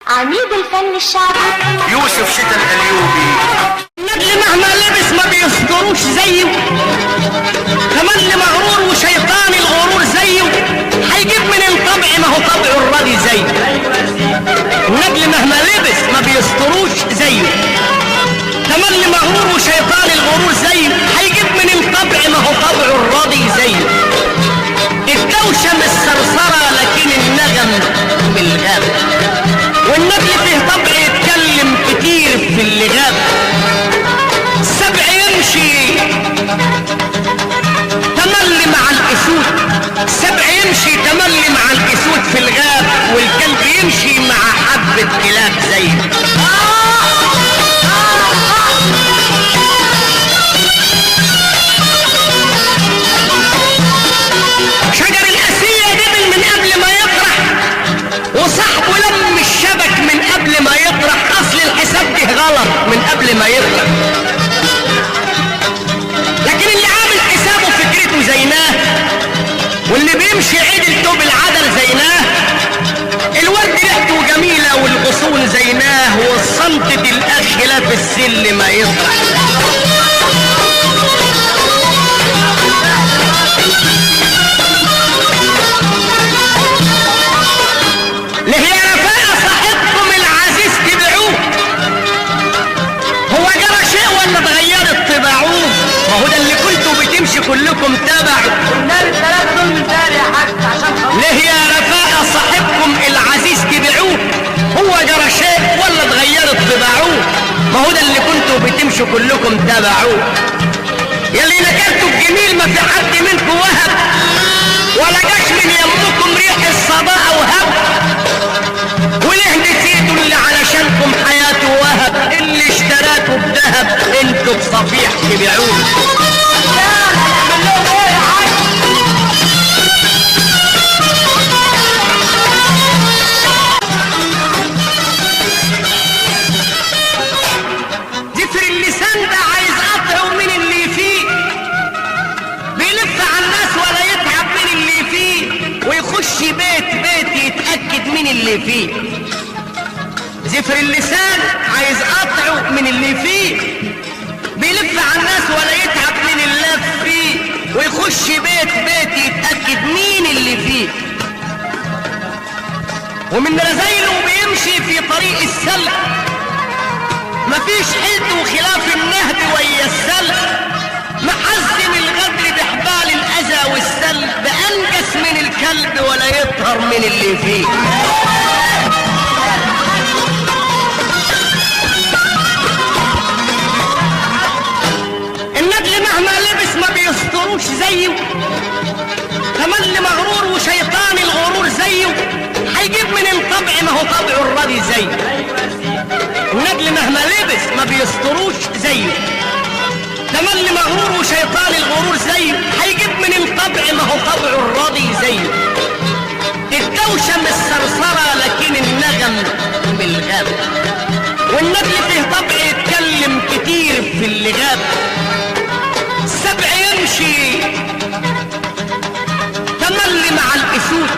عميد الفن الشعبي يوسف شتا الأليوبي. النجل مهما لبس ما بيصدروش زيه، تملي مغرور وشيطان الغرور زيه، هيجيب من الطبع ما هو طبعه الراضي زيه. النجل مهما لبس ما بيصدروش زيه، تملي مغرور وشيطان الغرور زيه، هيجيب من الطبع ما هو طبعه الراضي زيه. الدوشة مش صرصرة لكن النغم بالغاب، والنجل فيه طبع يتكلم كتير في اللي غاب. السبع يمشي تملي مع الاسود، السبع يمشي تملي مع الاسود في الغاب، والكلب يمشي مع حبة كلاب زيه. شجر الاسية دبل من قبل ما يطرح، وصاحبه لم الشبك من قبل ما يطرح، اصل الحساب ده غلط من قبل ما يطرح. لكن اللي عامل حسابه فكرته زيناه، واللي بيمشي عدل توب العدل زيناه، الورد ريحته جميلة والغصون زيناه، والصمت دي الاخ لا في السل ما يطرح. ليه يا رفاقة صاحبكم العزيز تبعوه؟ هو جرى شيء ولا اتغيرت طباعوه؟ ما هو ده اللي كنتوا بتمشي كلكم تبعوا. ليه يا رفاقة صاحبكم العزيز تبعوه؟ هو جرى شيء ولا اتغيرت طباعوه؟ ما هو ده اللي كنتوا بتمشوا كلكم تبعوه. يلي نكرتوا الجميل ما في حد منكم وهب، ولا جاش من يمكم ريح الصباء وهب، وليه نسيتوا اللي علشانكم حياته وهب، اللي اشتراته بذهب انتوا بصفيح تبيعوه. ذكر اللسان ده عايز قطعه من اللي فيه، بيلف على الناس ولا يتعب من اللي فيه، ويخش بيت يتأكد من اللي فيه. زفر اللسان عايز قطعه من اللي فيه، بيلف على الناس ولا يتعب من اللي فيه، ويخش بيت يتأكد مين اللي فيه. ومن رزايله بيمشي في طريق السلك، مفيش حد وخلاف النهب ويا السلك، محزم الغدر بحبال الأذى والسلب، بأنجس من الكلب ولا يطهر من اللي فيه. النجل مهما لبس ما بيستروش زيه، تملي مغرور وشيطان الغرور زيه، هيجيب من الطبع ما هو طبعه الراضي زيه. النجل مهما لبس ما بيستروش زيه، تملي مغرور وشيطان الغرور زيه، هيجيب من الطبع ما هو طبعه الراضي زيه. الدوشة مش صرصرة لكن النغم بالغاب، والنجل فيه طبع يتكلم كتير في اللي غاب. السبع يمشي تملي مع الاسود،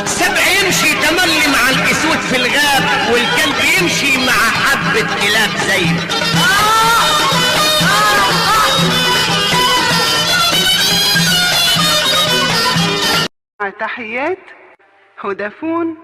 السبع يمشي تملي مع الاسود في الغاب، والكلب يمشي مع حبة كلاب زيه. تحيات هدافون.